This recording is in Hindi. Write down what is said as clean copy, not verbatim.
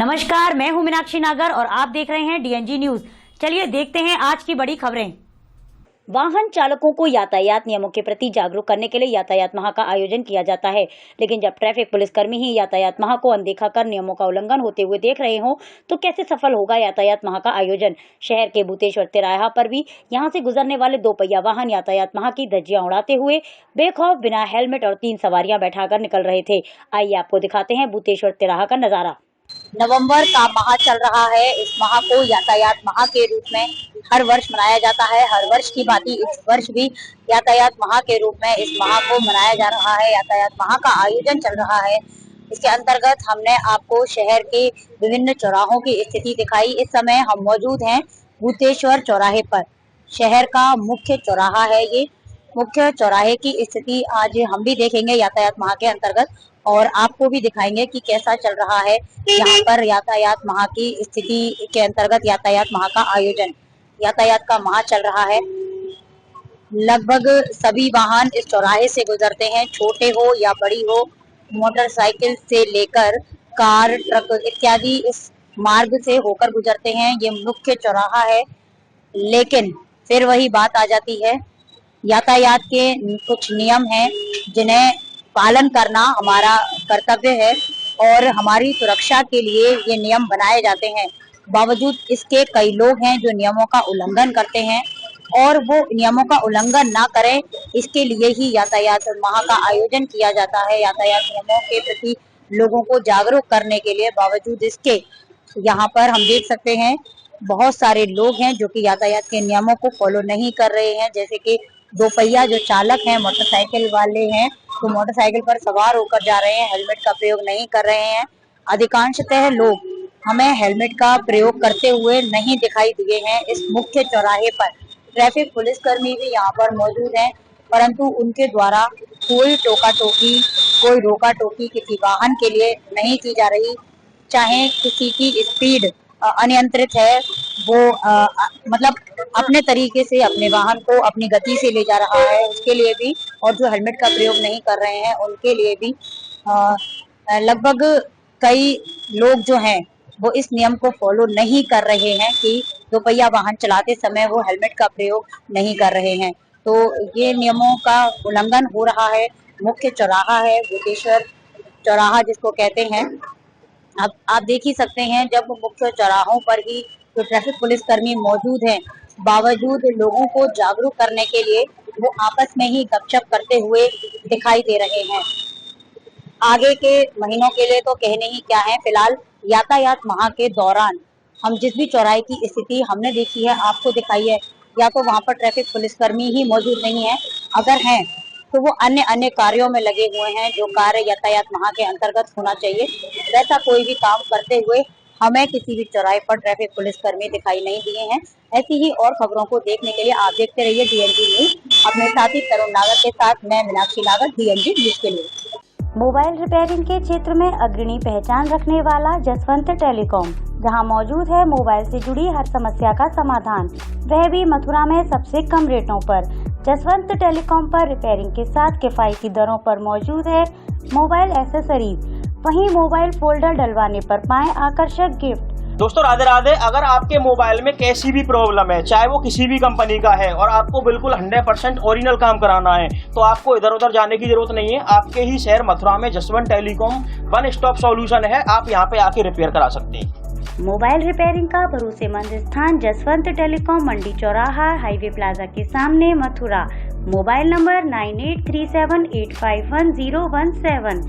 नमस्कार, मैं हूं मीनाक्षी नागर और आप देख रहे हैं डीएनजी न्यूज। चलिए देखते हैं आज की बड़ी खबरें। वाहन चालकों को यातायात नियमों के प्रति जागरूक करने के लिए यातायात माह का आयोजन किया जाता है, लेकिन जब ट्रैफिक पुलिसकर्मी ही यातायात माह को अनदेखा कर नियमों का उल्लंघन होते हुए देख रहे हो तो कैसे सफल होगा यातायात माह का आयोजन। शहर के भूतेश्वर तिराहा पर भी यहां से गुजरने वाले 2 पहिया वाहन यातायात माह की धज्जियां उड़ाते हुए बेखौफ बिना हेलमेट और 3 सवारियां बैठाकर निकल रहे थे। आइए आपको दिखाते हैं भूतेश्वर तिराहा का नजारा। नवंबर का माह चल रहा है। इस माह को यातायात माह के रूप में हर वर्ष मनाया जाता है। हर वर्ष की भांति इस वर्ष भी यातायात माह के रूप में इस माह को मनाया जा रहा है। यातायात माह का आयोजन चल रहा है। इसके अंतर्गत हमने आपको शहर के विभिन्न चौराहों की स्थिति दिखाई। इस समय हम मौजूद हैं भूतेश्वर चौराहे पर। शहर का मुख्य चौराहा है ये। मुख्य चौराहे की स्थिति आज हम भी देखेंगे यातायात माह के अंतर्गत और आपको भी दिखाएंगे कि कैसा चल रहा है यहाँ पर यातायात माह की स्थिति के अंतर्गत यातायात माह का आयोजन। यातायात का माह चल रहा है। लगभग सभी वाहन इस चौराहे से गुजरते हैं, छोटे हो या बड़ी हो, मोटरसाइकिल से लेकर कार, ट्रक इत्यादि इस मार्ग से होकर गुजरते हैं। ये मुख्य चौराहा है, लेकिन फिर वही बात आ जाती है, यातायात के कुछ नियम हैं जिन्हें पालन करना हमारा कर्तव्य है और हमारी सुरक्षा के लिए ये नियम बनाए जाते हैं। बावजूद इसके कई लोग हैं जो नियमों का उल्लंघन करते हैं और वो नियमों का उल्लंघन ना करें, इसके लिए ही यातायात माह का आयोजन किया जाता है। यातायात नियमों के प्रति लोगों को जागरूक करने के लिए बावजूद इसके यहाँ पर हम देख सकते हैं बहुत सारे लोग हैं जो कि यातायात के नियमों को फॉलो नहीं कर रहे हैं। जैसे कि 2 पहिया जो चालक हैं, मोटरसाइकिल वाले हैं, तो मोटरसाइकिल पर सवार होकर जा रहे हैं, हेलमेट का प्रयोग नहीं कर रहे हैं। अधिकांशतः लोग हमें हेलमेट का प्रयोग करते हुए नहीं दिखाई दिए हैं। इस मुख्य चौराहे पर ट्रैफिक पुलिसकर्मी भी यहाँ पर मौजूद हैं, परंतु उनके द्वारा कोई टोका-टोकी, कोई रोका-टोकी किसी वाहन के लिए नहीं की जा रही। चाहे किसी की स्पीड अनियंत्रित है, वो मतलब अपने तरीके से अपने वाहन को अपनी गति से ले जा रहा है, उसके लिए भी, और जो हेलमेट का प्रयोग नहीं कर रहे हैं उनके लिए भी लगभग कई लोग जो हैं वो इस नियम को फॉलो नहीं कर रहे हैं कि 2 पहिया वाहन चलाते समय वो हेलमेट का प्रयोग नहीं कर रहे हैं। तो ये नियमों का उल्लंघन हो रहा है। मुख्य चौराहा है भूतेश्वर चौराहा जिसको कहते हैं। अब आप देख ही सकते हैं जब मुख्य चौराहों पर ही जो ट्रैफिक पुलिसकर्मी मौजूद हैं, बावजूद लोगों को जागरूक करने के लिए वो आपस में ही गपशप करते हुए दिखाई दे रहे हैं। आगे के महीनों के लिए तो कहने ही क्या है। फिलहाल यातायात माह के दौरान हम जिस भी चौराहे की स्थिति हमने देखी है, आपको दिखाई है, या तो वहां पर ट्रैफिक पुलिसकर्मी ही मौजूद नहीं है, अगर हैं तो वो अन्य कार्यों में लगे हुए हैं जो कार्य यातायात माह के अंतर्गत होना चाहिए, वैसा कोई भी काम करते हुए हमें किसी भी चौराहे पर ट्रैफिक पुलिसकर्मी दिखाई नहीं दिए हैं। ऐसी ही और खबरों को देखने के लिए आप देखते रहिए डीएनजी न्यूज। अपने साथी तरुण नागर के साथ मैं मीनाक्षी नागर, डीएनजी न्यूज के लिए। मोबाइल रिपेयरिंग के क्षेत्र में अग्रणी पहचान रखने वाला जसवंत टेलीकॉम, जहां मौजूद है मोबाइल से जुड़ी हर समस्या का समाधान, वह भी मथुरा में सबसे कम रेटों पर। जसवंत टेलीकॉम पर रिपेयरिंग के साथ किफायती दरों पर मौजूद है मोबाइल एसेसरीज, वहीं मोबाइल फोल्डर डलवाने पर पाएं आकर्षक गिफ्ट। दोस्तों राधे राधे। अगर आपके मोबाइल में कैसी भी प्रॉब्लम है, चाहे वो किसी भी कंपनी का है, और आपको बिल्कुल 100% ओरिजिनल काम कराना है, तो आपको इधर उधर जाने की जरूरत नहीं है। आपके ही शहर मथुरा में Jaswant telecom one stop solution है। आप यहाँ पे आके रिपेयर करा सकते हैं। मोबाइल रिपेयरिंग का भरोसेमंद स्थान जसवंत टेलीकॉम, मंडी चौराहा, हाईवे प्लाजा के सामने, मथुरा। Mobile number 9837851017।